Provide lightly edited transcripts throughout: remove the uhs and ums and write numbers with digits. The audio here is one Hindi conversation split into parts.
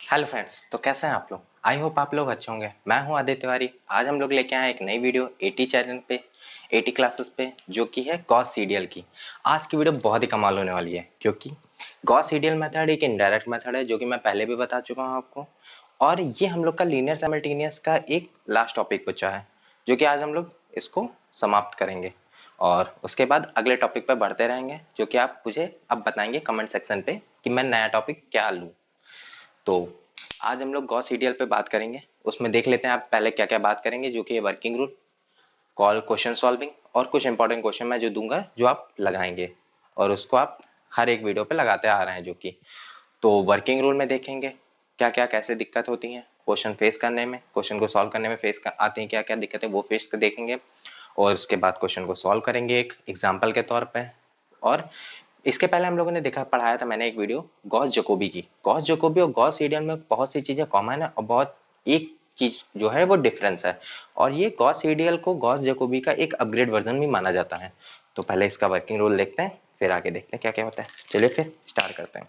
हेलो फ्रेंड्स, तो कैसे हैं आप लोग। आई होप आप लोग अच्छे होंगे। मैं हूं आदित्य तिवारी। आज हम लोग लेके आए एक नई वीडियो एटी चैनल पे, एटी क्लासेस पे, जो कि है गॉस सीडीएल की। आज की वीडियो बहुत ही कमाल होने वाली है, क्योंकि गॉस सीडीएल मेथड एक इनडायरेक्ट मेथड है, जो कि मैं पहले भी बता चुका हूं आपको। और ये हम लोग का लीनियर साइमल्टेनियस का एक लास्ट टॉपिक बचा है, जो कि आज हम लोग इसको समाप्त करेंगे। और उसके बाद अगले टॉपिक पर बढ़ते रहेंगे, जो कि आप मुझे अब बताएंगे कमेंट सेक्शन पे कि मैं नया टॉपिक क्या लूँ। तो आज हम लोग गॉस सीडीएल पे बात करेंगे। उसमें देख लेते हैं आप पहले क्या क्या बात करेंगे, जो कि है working rule, call, question solving और कुछ इंपॉर्टेंट क्वेश्चन मैं जो दूंगा, जो आप लगाएंगे और उसको आप हर एक वीडियो पे लगाते आ रहे हैं। जो कि तो वर्किंग रूल में देखेंगे क्या क्या कैसे दिक्कत होती है क्वेश्चन फेस करने में, क्वेश्चन को सॉल्व करने में आती है क्या क्या दिक्कत है, वो फेस कर देखेंगे। और उसके बाद क्वेश्चन को सॉल्व करेंगे एक एग्जाम्पल के तौर पर। और इसके पहले हम लोगों ने देखा, पढ़ाया था मैंने एक वीडियो गॉस जकोबी की। गॉस जकोबी और गॉस सीडीएल में बहुत सी चीजें कॉमन है और बहुत एक चीज जो है वो डिफरेंस है। और ये गॉस सीडीएल को गॉस जकोबी का एक अपग्रेड वर्जन भी माना जाता है। तो पहले इसका वर्किंग रूल देखते हैं, फिर आगे देखते हैं क्या क्या होता है। चलिए फिर स्टार्ट करते हैं।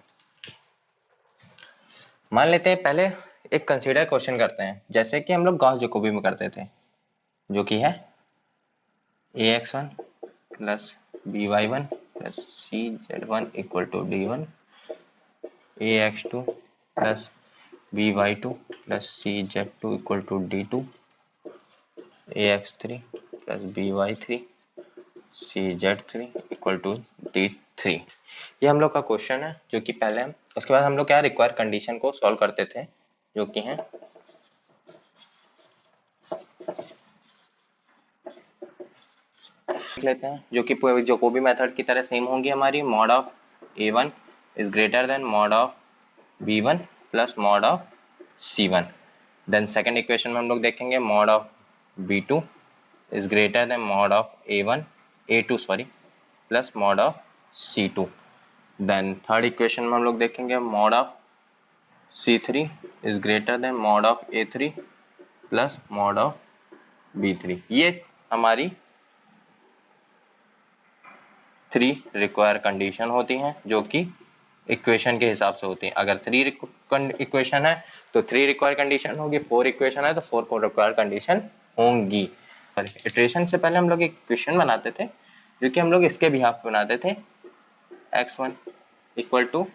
मान लेते हैं पहले एक कंसीडर क्वेश्चन करते हैं, जैसे कि हम लोग गॉस जकोबी में करते थे, जो कि है ax1 plus by1 plus cz1 equal to d1, ax2 plus by2 plus cz2 equal to d2, ax3 plus by3 cz3 equal to d3। ये हम लोग का क्वेश्चन है, जो कि पहले हम उसके बाद हम लोग क्या रिक्वायर कंडीशन को सॉल्व करते थे, जो कि है देख लेते हैं, जो कि जकोबी मेथड की तरह सेम होंगी हमारी। Mod of a1 is greater than mod of b1 plus mod of c1। Then second equation में हम लोग देखेंगे mod of b2 is greater than mod of a2 sorry plus mod of c2। Then third equation में हम लोग देखेंगे mod of c3 is greater than mod of a3 plus mod of b3। ये हमारी 3 रिक्वायर कंडीशन होती हैं, जो कि इक्वेशन के हिसाब से होती हैं। अगर 3 इक्वेशन है तो 3 रिक्वायर कंडीशन होगी, 4 इक्वेशन है तो 4 को रिक्वायर कंडीशन होंगी। इटरेशन से पहले हम लोग एक इक्वेशन बनाते थे, जो कि हम लोग इसके बिहाफ पे बनाते थे, x1 equal to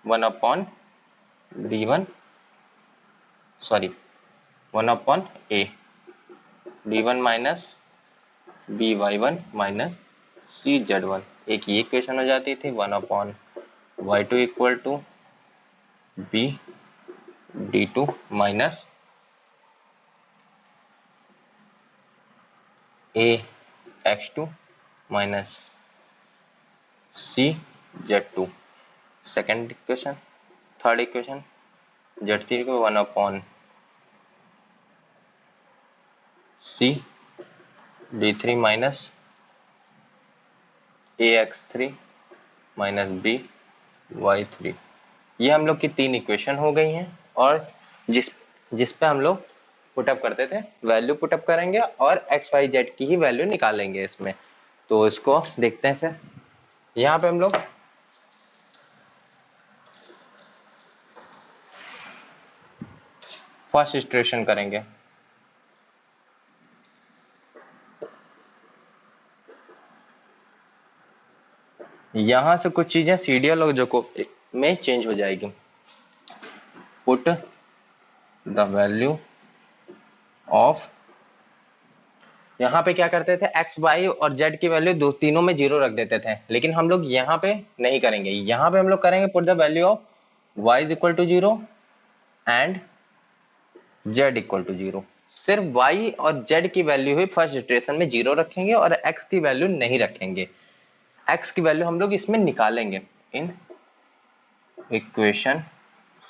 1 upon d1 sorry 1 upon a d1 minus by1 minus cz1। एक ये इक्वेशन हो जाती थी 1 upon y2 equal to b d2 minus a x2 minus c z2। Second equation, third equation z3 को 1 upon c d3 minus ax3 minus b y3। ये हम लोग की 3 इक्वेशन हो गई हैं। और जिस पे हम लोग पुटअप करते थे, वैल्यू पुटअप करेंगे और एक्स वाई जेड की ही वैल्यू निकालेंगे इसमें। तो इसको देखते हैं। फिर यहाँ पे हम लोग फर्स्ट इटरेशन करेंगे। यहां से कुछ चीजें सीडीएल और जकोबी में चेंज हो जाएगी। पुट द वैल्यू ऑफ, यहाँ पे क्या करते थे, एक्स वाई और जेड की वैल्यू दो तीनों में 0 रख देते थे, लेकिन हम लोग यहाँ पे नहीं करेंगे। यहाँ पे हम लोग करेंगे put the value of y is equal to 0 and z equal to 0। सिर्फ y और z की वैल्यू हुई फर्स्ट इटरेशन में 0 रखेंगे और x की वैल्यू नहीं रखेंगे। x की वैल्यू हम लोग इसमें निकालेंगे in equation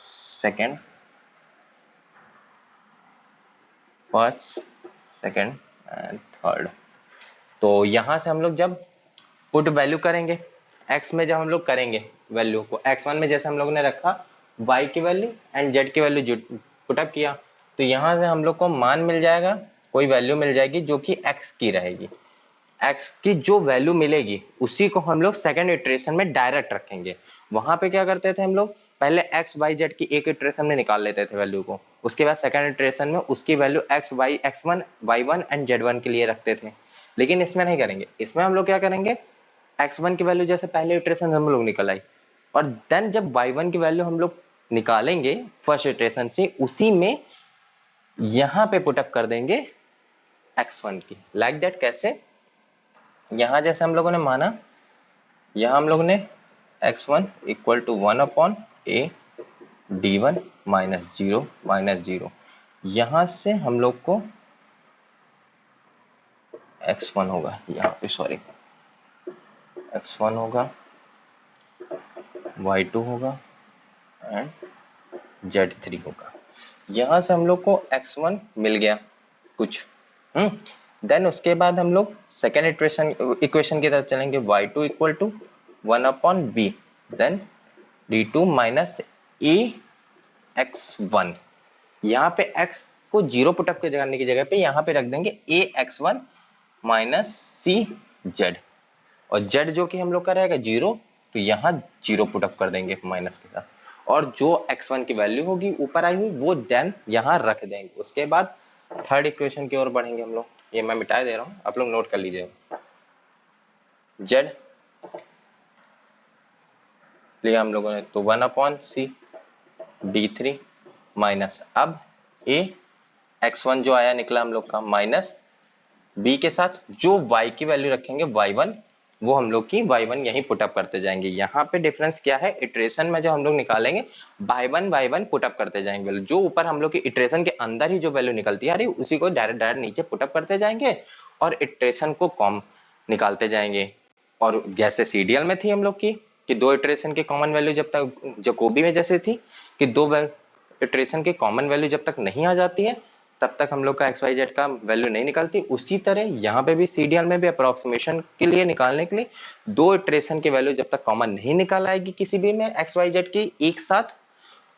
second, first, second and third. तो यहां से हम लोग जब पुट वैल्यू करेंगे x में, जब हम लोग करेंगे वैल्यू को x1 में जैसे हम लोग ने रखा y की वैल्यू एंड z की वैल्यू पुटअप किया, तो यहां से हम लोग को मान मिल जाएगा, कोई वैल्यू मिल जाएगी जो कि x की रहेगी। x की जो वैल्यू मिलेगी उसी को हम लोग सेकेंड इटरेशन में डायरेक्ट रखेंगे। वहां पे क्या करते थे हम लोग, पहले एक्स वाई जेड की एक इटरेशन में निकाल लेते थे वैल्यू को, उसके बाद सेकंड इटरेशन में उसकी value x Y x1 y1 and z1 के लिए रखते थे। लेकिन इसमें नहीं करेंगे, इसमें हम लोग क्या करेंगे, x1 की वैल्यू जैसे पहले इटरेशन हम लोग निकल आई, और देन जब y1 की वैल्यू हम लोग निकालेंगे फर्स्ट इटरेशन से, उसी में यहां पे पुटअप कर देंगे x1 की। लाइक दैट कैसे, यहां जैसे हम लोगों ने माना, यहां हम लोग ने x1 equal to 1 upon a d1 minus zero, यहां से हम लोग को x1 होगा, यहाँ पे सॉरी x1 होगा, y2 होगा एंड z3 होगा। यहां से हम लोग को x1 मिल गया कुछ। देन उसके बाद हम लोग सेकेंड इक्वेशन की तरफ चलेंगे, y2 equal to 1 upon b, then d2 minus a x1। यहाँ पे x को जीरो पुटअप करने की जगह पे यहाँ पे रख देंगे a x1 minus c z, और z जो कि हम लोग का रहेगा जीरो, तो यहाँ जीरो पुटअप कर देंगे माइनस के साथ, और जो x1 की वैल्यू होगी ऊपर आई हुई वो देन यहाँ रख देंगे। उसके बाद थर्ड इक्वेशन की ओर बढ़ेंगे हम लोग, ये मैं मिटा दे रहा हूँ, आप लोग नोट कर लीजिए। z लिया हम लोगों ने, तो 1 अपॉन सी d3 माइनस, अब a x1 जो आया निकला हम लोग का, माइनस b के साथ जो y की वैल्यू रखेंगे y1, वो हम लोग की y1 यहीं पुटअप करते जाएंगे। यहाँ पे डिफरेंस क्या है, इटरेशन में जो हम लोग निकालेंगे y1 पुटअप करते जाएंगे, वैल्यू जो ऊपर हम लोग की इटरेशन के अंदर ही जो वैल्यू निकलती है, अरे उसी को डायरेक्ट नीचे पुटअप करते जाएंगे और इटरेशन को कॉम निकालते जाएंगे। और जैसे सीडीएल में थी हम लोग की कि दो इटरेशन की कॉमन वैल्यू जब तक, जकोबी में जैसे थी कि दो इटरेशन की कॉमन वैल्यू जब तक नहीं आ जाती है तब तक हम लोग का एक्स वाई जेड का वैल्यू नहीं निकलती, उसी तरह यहाँ पे भी सीडीएल में भी अप्रोक्सीमेशन के लिए निकालने के लिए दो इटरेशन की वैल्यू जब तक कॉमन नहीं निकाल आएगी किसी भी में एक्स वाई जेड की एक साथ,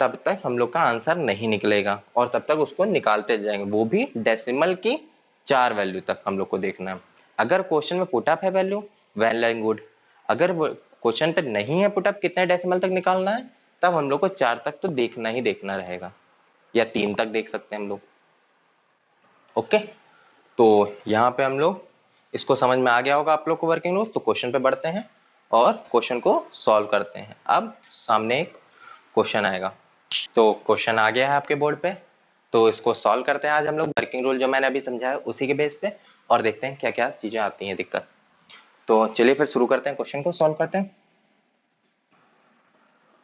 तब तक हम लोग का आंसर नहीं निकलेगा, और तब तक उसको निकालते जाएंगे, वो भी डेसिमल की 4 वैल्यू तक हम लोग को देखना है। अगर क्वेश्चन में पुटअप है वैल्यू, वेल एंड गुड, अगर क्वेश्चन पे नहीं है पुटअप, कितने डेसिमल तक निकालना है, तब हम लोग को 4 तक तो देखना ही देखना रहेगा, या 3 तक देख सकते हैं हम लोग। ओके, तो यहाँ पे हम लोग, इसको समझ में आ गया होगा आप लोग को वर्किंग रूल्स, तो क्वेश्चन पे बढ़ते हैं और क्वेश्चन को सॉल्व करते हैं। अब सामने एक क्वेश्चन आएगा, तो क्वेश्चन आ गया है आपके बोर्ड पे, तो इसको सॉल्व करते हैं आज हम लोग, वर्किंग रूल जो मैंने अभी समझाया उसी के बेस पे, और देखते हैं क्या क्या चीजें आती हैं दिक्कत। तो चलिए फिर शुरू करते हैं, क्वेश्चन को सॉल्व करते हैं।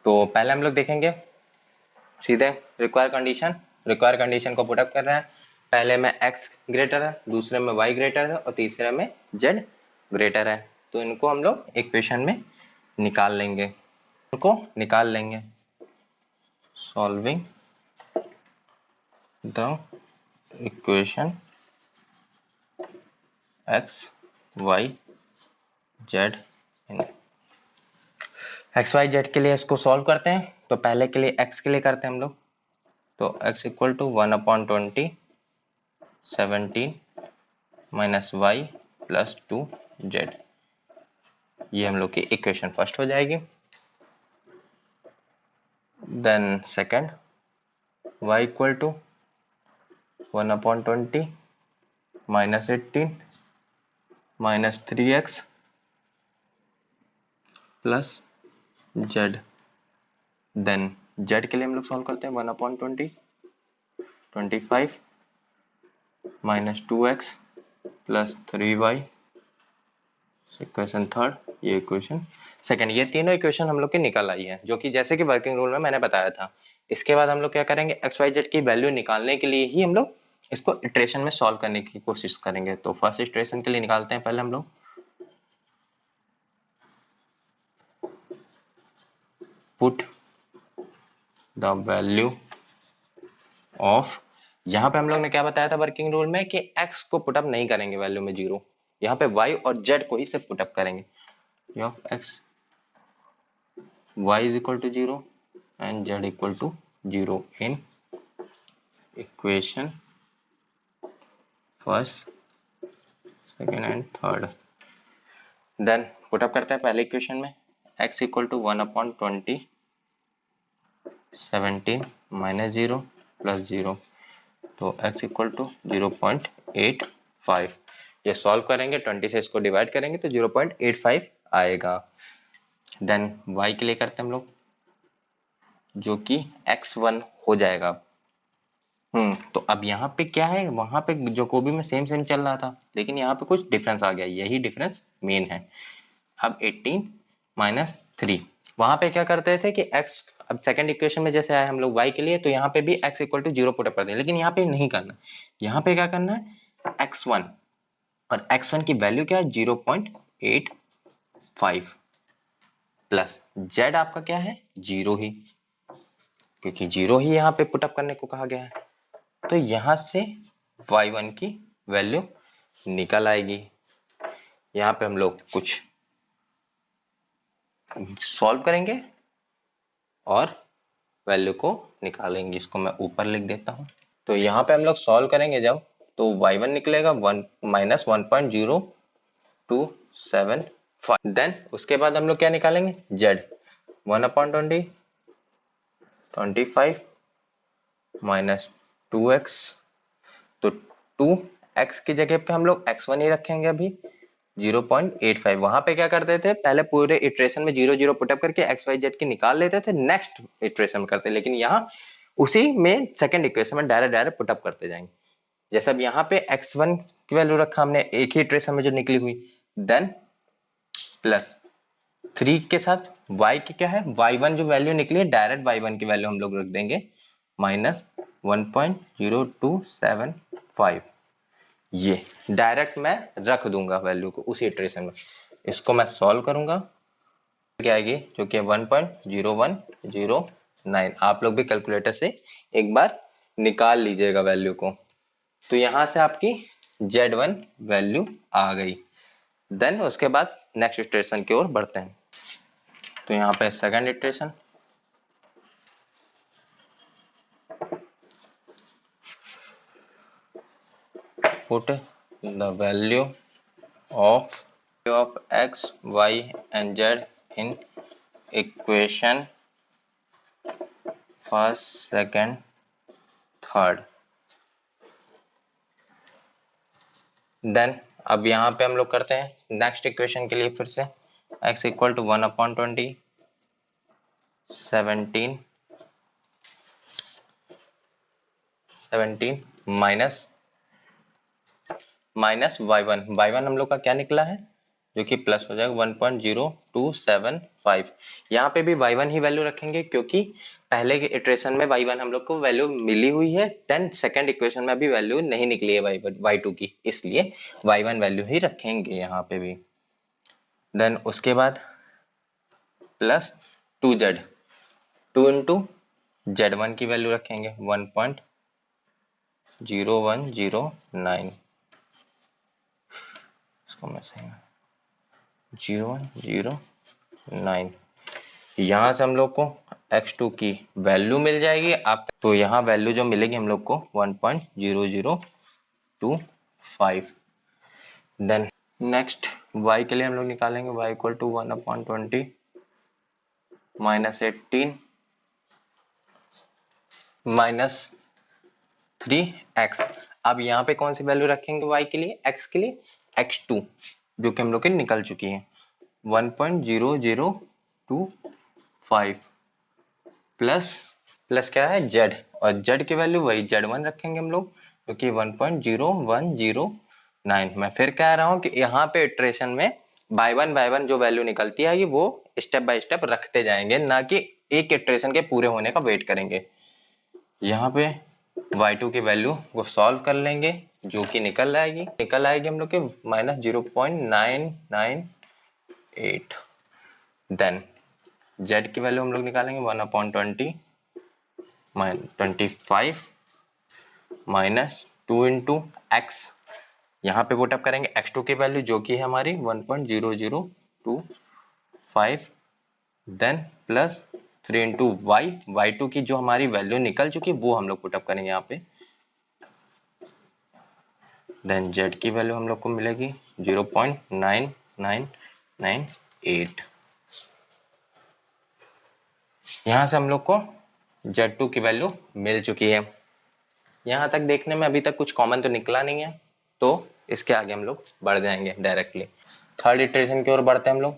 तो पहले हम लोग देखेंगे सीधे रिक्वायर कंडीशन को पुटअप कर रहे हैं। पहले में x ग्रेटर है, दूसरे में y ग्रेटर है, और तीसरे में z ग्रेटर है, तो इनको हम लोग इक्वेशन में निकाल लेंगे, solving the equation x y z in x y z के लिए इसको सॉल्व करते हैं। तो पहले के लिए x के लिए करते हैं हम लोग, तो x equal to 1/20 17 minus y plus 2z, ये हम लोग की इक्वेशन फर्स्ट हो जाएगी। Then second, y equal to 1/20 minus 18 minus 3x plus z। देन z के लिए हम लोग सॉल्व करते हैं, 1/20 25 minus 2x plus 3y, equation third, ये इक्वेशन सेकंड। ये तीनों इक्वेशन हम लोग की निकल आई है, जो कि जैसे कि वर्किंग रूल में मैंने बताया था। इसके बाद हम लोग क्या करेंगे, एक्स वाई जेड की वैल्यू निकालने के लिए ही हम लोग इसको इटरेशन में सॉल्व करने की कोशिश करेंगे। तो फर्स्ट इटरेशन के लिए निकालते हैं पहले हम लोग, पुट द वैल्यू ऑफ, यहाँ पे हम लोग ने क्या बताया था वर्किंग रूल में कि x को पुटअप नहीं करेंगे वैल्यू में जीरो, यहाँ पे y और z को ही सिर्फ पुटअप करेंगे। Of x y is equal to 0 and z equal to 0 in equation first second and third. Then put up करते हैं पहले इक्वेशन में, x equal to 1/20 17 minus 0 plus 0, तो x इक्वल टू 0.85। ये सॉल्व करेंगे, 20 से इसको डिवाइड करेंगे तो 0.85 आएगा। देन y के लिए करते हैं हम लोग, जो कि x1 हो जाएगा। तो अब यहाँ पे क्या है, वहां पे जोकोबी में सेम सेम चल रहा था, लेकिन यहाँ पे कुछ डिफरेंस आ गया, यही डिफरेंस मेन है। अब 18 माइनस 3, वहां पे क्या करते थे कि x, अब सेकंड इक्वेशन में जैसे आए हम लोग y के लिए, तो यहाँ पे भी x equal to 0 put up कर दें, लेकिन यहाँ पे नहीं करना। यहाँ पे क्या करना है, x1, और x1 की वैल्यू क्या है 0.85 प्लस z आपका क्या है 0 ही, क्योंकि 0 ही यहाँ पे पुट अप करने को कहा गया है। तो यहां से y1 की वैल्यू निकल आएगी। यहाँ पे हम लोग कुछ सॉल्व करेंगे और वैल्यू को निकालेंगे। इसको मैं ऊपर लिख देता हूँ। तो यहाँ पे हम लोग सॉल्व करेंगे जब, तो y1 निकलेगा 1 माइनस 1.0275। देन उसके बाद हम लोग क्या निकालेंगे, z 1/20, 25 माइनस 2x, तो 2x की जगह पे हम लोग x1 ही रखेंगे अभी 0.85। वहां पे क्या करते थे, पहले पूरे इटरेशन में 0 0 पुटअप करके एक्स वाई जेड की निकाल लेते थे, नेक्स्ट इटरेशन में करते, लेकिन यहाँ उसी में सेकंड इक्वेशन में डायरेक्ट डायरेक्ट पुटअप करते जाएंगे। जैसे अब यहाँ पे x1 की वैल्यू रखा हमने एक ही इटरेशन में जो निकली हुई, देन प्लस 3 के साथ y की क्या है, y1 जो वैल्यू निकली है डायरेक्ट y1 की वैल्यू हम लोग रख देंगे माइनस 1.0275। ये डायरेक्ट मैं रख दूंगा वैल्यू को उसी इटरेशन में। इसको मैं सॉल्व करूंगा, क्या आएगी, जो कि 1.0109। आप लोग भी कैलकुलेटर से एक बार निकाल लीजिएगा वैल्यू को। तो यहां से आपकी Z1 वैल्यू आ गई। देन उसके बाद नेक्स्ट इटरेशन की ओर बढ़ते हैं। तो यहाँ पे second iteration, put the value of x, y and z in equation first, second, third. Then अब यहाँ पे हम लोग करते हैं नेक्स्ट इक्वेशन के लिए फिर से, x equal to 1/20, 17 minus y1 हम लोग का क्या निकला है, जो कि प्लस हो जाएगा 1.0275। यहाँ पे भी y1 ही वैल्यू रखेंगे, क्योंकि पहले के इटरेशन में y1 हम लोग को वैल्यू मिली हुई है, देन सेकंड इक्वेशन में भी वैल्यू नहीं निकली है y2 की, इसलिए y1 वैल्यू ही रखेंगे यहाँ पे भी। देन उसके बाद प्लस 2z, 2 इंटू z1 की वैल्यू रखेंगे 1.0109, इसको मैं सही 0109। यहाँ से हम लोग को x2 की वैल्यू मिल जाएगी आप, तो यहाँ वैल्यू जो मिलेगी हम लोग को 1.0025। देन नेक्स्ट y के लिए हम लोग निकालेंगे y equal to 1/20 minus 18 minus 3x। अब यहाँ पे कौन सी वैल्यू रखेंगे y के लिए, x के लिए x2 जो कि हम लोग की निकल चुकी है 1.0025 प्लस क्या है z, और z की वैल्यू वही z1 रखेंगे हम लोग, जो कि 1.0109। मैं फिर कह रहा हूँ कि यहाँ पे इटरेशन में बाय वन जो वैल्यू निकलती है वो स्टेप बाय स्टेप रखते जाएंगे, ना कि एक इटरेशन के पूरे होने का वेट करेंगे। यहाँ पे y2 की वैल्यू को सॉल्व कर लेंगे, जो कि निकल आएगी हम लोग के माइनस 0.998। देन z की वैल्यू हम लोग निकालेंगे 1/20 25 माइनस 2 इंटू एक्स, यहाँ पे पुट अप करेंगे x2 की वैल्यू जो कि है हमारी 1.0025, देन प्लस 3 इंटू y2 की जो हमारी वैल्यू निकल चुकी वो हम लोग पुट अप करेंगे यहाँ पे। देन z की वैल्यू हम लोग को मिलेगी 0.9998। यहाँ से हम लोग को Z2 की वैल्यू मिल चुकी है। यहाँ तक देखने में अभी तक कुछ कॉमन तो निकला नहीं है, तो इसके आगे हम लोग बढ़ जाएंगे डायरेक्टली। थर्ड इटरेशन की ओर बढ़ते हैं हम लोग।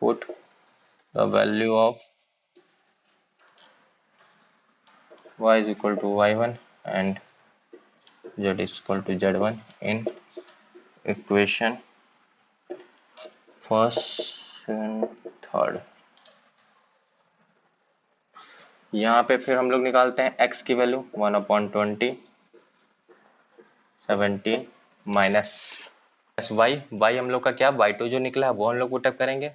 Put the value of y is equal to y1 and z is equal to z1 in equation first and third. यहाँ पे फिर हम लोग निकालते हैं x की वैल्यू 1/20 17 माइनस y हम लोग का क्या y2 जो निकला है वो हम लोग पुटअप करेंगे।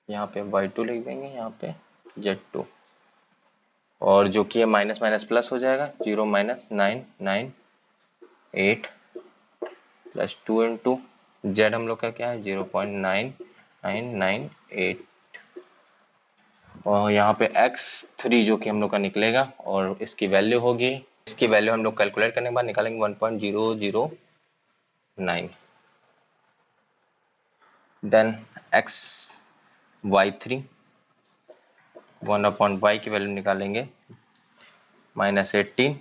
यहाँ पे y2 लिख देंगे, यहाँ पे z2, और जो कि है माइनस माइनस प्लस हो जाएगा, 0 माइनस 9 9 8 प्लस 2 इंटू जेड हम लोग का क्या है 0.9998, और यहाँ पे x3 जो कि हम लोग का निकलेगा और इसकी वैल्यू होगी, इसकी वैल्यू हम लोग कैलकुलेट करने के बाद निकालेंगे 1.009। देन y3 1/y की वैल्यू निकालेंगे -18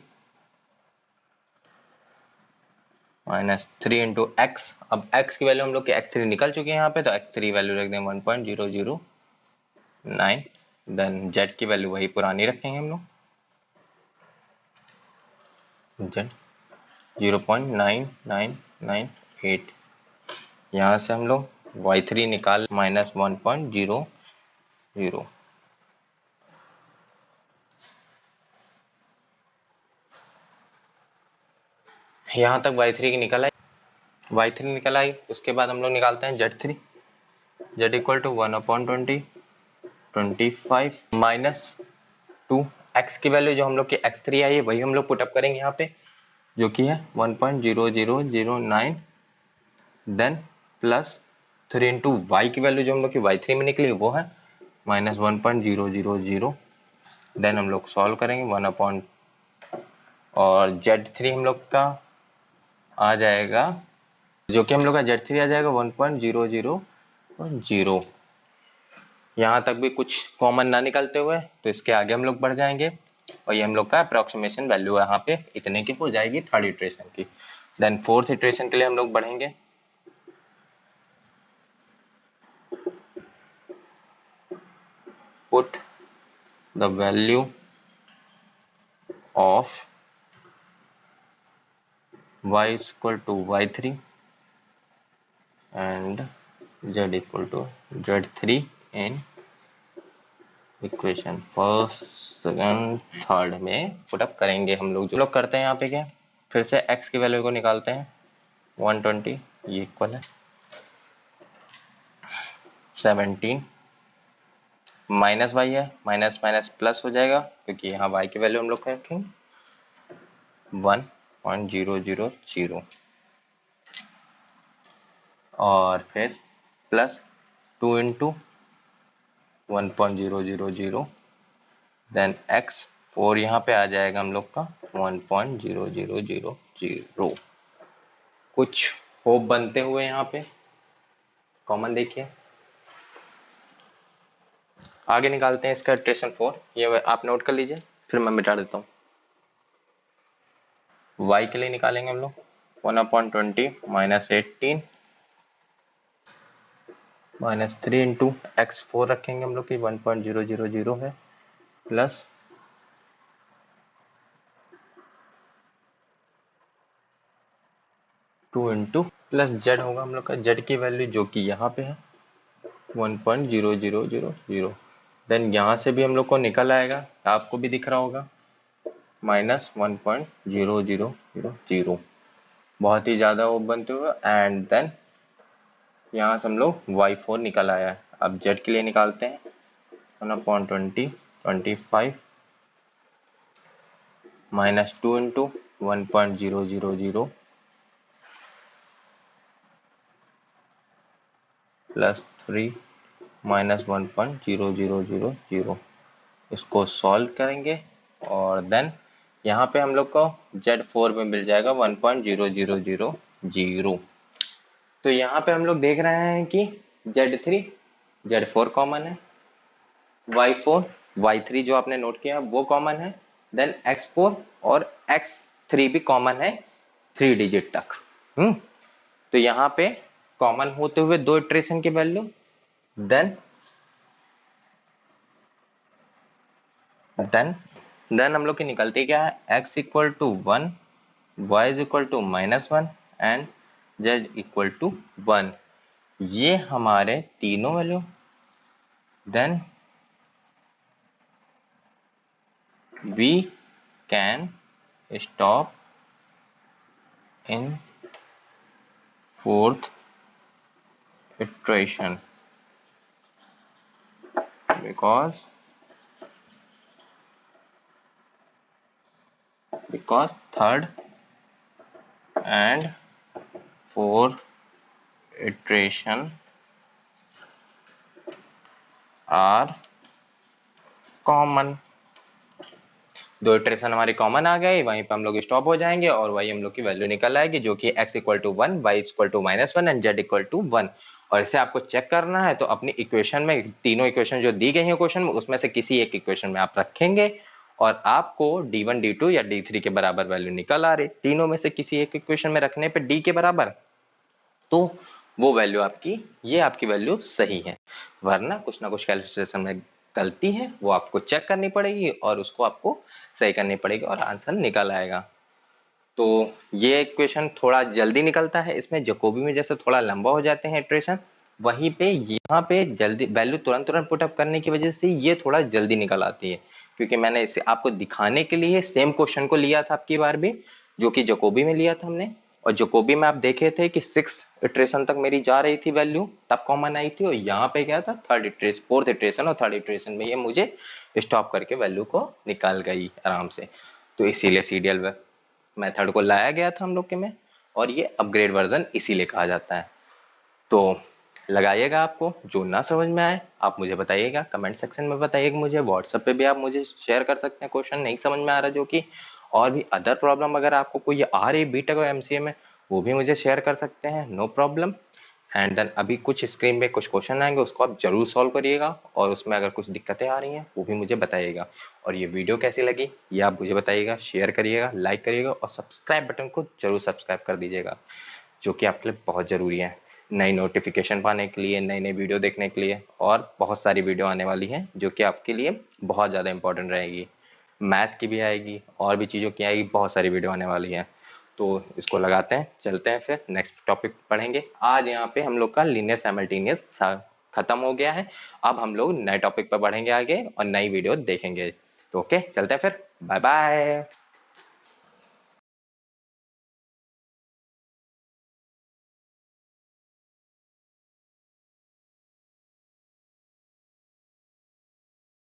-3 इंटू एक्स। अब x की वैल्यू हम लोग की x3 निकल चुकी है यहाँ पे, तो x3 वैल्यू रख देंगे 1.009। देन z की वैल्यू वही पुरानी रखेंगे हम लोग, z 0.9998। यहाँ से हम लोग y3 निकाल -1.00। यहाँ तक y3 की निकल आई, y3 निकल आई। उसके बाद हम लोग निकालते हैं z3, z equal to 1/20 25 minus 2। x की वैल्यू जो हम लोग की x3 आई है वही हम लोग पुटअप करेंगे यहाँ पे, जो कि है 1.0009। देन प्लस 3 इंटू वाई की वैल्यू जो हम लोग की y3 में निकली वो है -1.000। देन हम लोग सॉल्व करेंगे 1/, और z3 हम लोग का आ जाएगा, जो कि हम लोग का z3 आ जाएगा 1.000। यहाँ तक भी कुछ कॉमन ना निकलते हुए तो इसके आगे हम लोग बढ़ जाएंगे, और ये हम लोग का अप्रोक्सीमेशन वैल्यू यहाँ पे इतने की हो जाएगी थर्ड इटरेशन की। देन फोर्थ इटरेशन के लिए हम लोग बढ़ेंगे। Put the value of y is equal to y3 and z equal to z3 in equation first second third में पुटअप करेंगे हम लोग। जो लोग करते हैं यहाँ पे क्या, फिर से x की वैल्यू को निकालते हैं 120, ये इक्वल है 17 माइनस y है, माइनस माइनस प्लस हो जाएगा क्योंकि यहाँ y की वैल्यू हम लोग रखेंगे 1.000, और फिर प्लस 2 इंटू 1.000। देन x4 यहाँ पे आ जाएगा हम लोग का 1.0000। कुछ होप बनते हुए यहाँ पे कॉमन देखिए। आगे निकालते हैं इसका इटरेशन 4, ये आप नोट कर लीजिए, फिर मैं मिटा देता हूँ। y के लिए निकालेंगे हम लोग 1/20 -18 -3 इंटू x4 रखेंगे हम लोग की 1.000 है, प्लस 2 इंटू प्लस z होगा हम लोग का, z की वैल्यू जो कि यहाँ पे है 1.0000। देन यहाँ से भी हम लोग को निकल आएगा, आपको भी दिख रहा होगा -1.0000, बहुत ही ज़्यादा वो बनते हुए। एंड देन यहाँ से हम लोग y4 निकल आया है। अब z के लिए निकालते हैं 1/20 25 -2 इंटू 1.000 प्लस 3 -1.0000। इसको सॉल्व करेंगे और देन यहाँ पे हम लोग को Z4 में मिल जाएगा 1.0000। तो यहाँ पे हम लोग देख रहे हैं कि Z3 Z4 कॉमन है, Y4 Y3 जो आपने नोट किया वो कॉमन है, देन X4 और X3 भी कॉमन है 3 डिजिट तक। तो यहाँ पे कॉमन होते हुए 2 इटरेशन की वैल्यू, देन हम लोग की निकलती क्या है, x equal to 1, y is equal to -1 and z equal to 1। ये हमारे तीनों value, then we can stop in 4th iteration because third and fourth iteration are common. 2 iteration हमारी कॉमन आ गई, वहीं पे हम लोग स्टॉप हो जाएंगे और वही हम लोग की वैल्यू निकल आएगी जो कि x equal to 1, y equal to -1 and z equal to 1। और इसे आपको चेक करना है तो अपनी इक्वेशन में, तीनों इक्वेशन जो दी गई है क्वेश्चन में, उसमें से किसी एक इक्वेशन में आप रखेंगे और आपको d1 d2 या d3 के बराबर वैल्यू निकल आ रही, तीनों में से किसी एक इक्वेशन में रखने पे d के बराबर, तो वो वैल्यू आपकी, ये आपकी वैल्यू सही है। वरना कुछ ना कुछ कैलकुलेशन में गलती है, वो आपको चेक करनी पड़ेगी और उसको आपको सही करनी पड़ेगी और आंसर निकल आएगा। तो ये इक्वेशन थोड़ा जल्दी निकलता है, इसमें जकोबी में जैसे थोड़ा लंबा हो जाते हैं इटरेशन, वहीं पे यहाँ पे जल्दी वैल्यू तुरंत पुटअप करने की वजह से ये थोड़ा जल्दी निकल आती है, क्योंकि मैंने इसे आपको दिखाने के लिए सेम क्वेश्चन को लिया था आपकी बार भी, जो कि जकोबी में लिया था हमने, और जकोबी में आप देखे थे कि 6 इटरेशन तक मेरी जा रही थी वैल्यू, तब कॉमन आई थी, और यहाँ पे क्या था, फोर्थ इटरेशन और थर्ड इटरेशन में ये मुझे स्टॉप करके वैल्यू को निकाल गई आराम से। तो इसीलिए सीडीएल मेथड को लाया गया था हम लोग के में, और ये अपग्रेड वर्जन इसीलिए कहा जाता है। तो लगाइएगा, आपको जो ना समझ में आए आप मुझे बताइएगा, कमेंट सेक्शन में बताइएगा, मुझे व्हाट्सएप पे भी आप मुझे शेयर कर सकते हैं क्वेश्चन नहीं समझ में आ रहा जो कि, और भी अदर प्रॉब्लम अगर आपको कोई आ रही बीटेक और एमसीए में, वो भी मुझे शेयर कर सकते हैं, नो प्रॉब्लम। एंड देन अभी कुछ स्क्रीन पे कुछ क्वेश्चन आएंगे, उसको आप जरूर सॉल्व करिएगा, और उसमें अगर कुछ दिक्कतें आ रही हैं वो भी मुझे बताइएगा। और ये वीडियो कैसी लगी ये आप मुझे बताइएगा, शेयर करिएगा, लाइक करिएगा, और सब्सक्राइब बटन को जरूर सब्सक्राइब कर दीजिएगा, जो कि आपके लिए बहुत ज़रूरी है नई नोटिफिकेशन पाने के लिए, नई नई वीडियो देखने के लिए, और बहुत सारी वीडियो आने वाली हैं जो कि आपके लिए बहुत ज़्यादा इंपॉर्टेंट रहेगी, मैथ की भी आएगी और भी चीज़ों की आएगी, बहुत सारी वीडियो आने वाली हैं। तो इसको लगाते हैं, चलते हैं, फिर नेक्स्ट टॉपिक पढ़ेंगे। आज यहाँ पे हम लोग का लीनियर साइमल्टेनियस खत्म हो गया है, अब हम लोग नए टॉपिक पर बढ़ेंगे आगे और नई वीडियो देखेंगे। तो ओके, चलते हैं फिर, बाय बाय।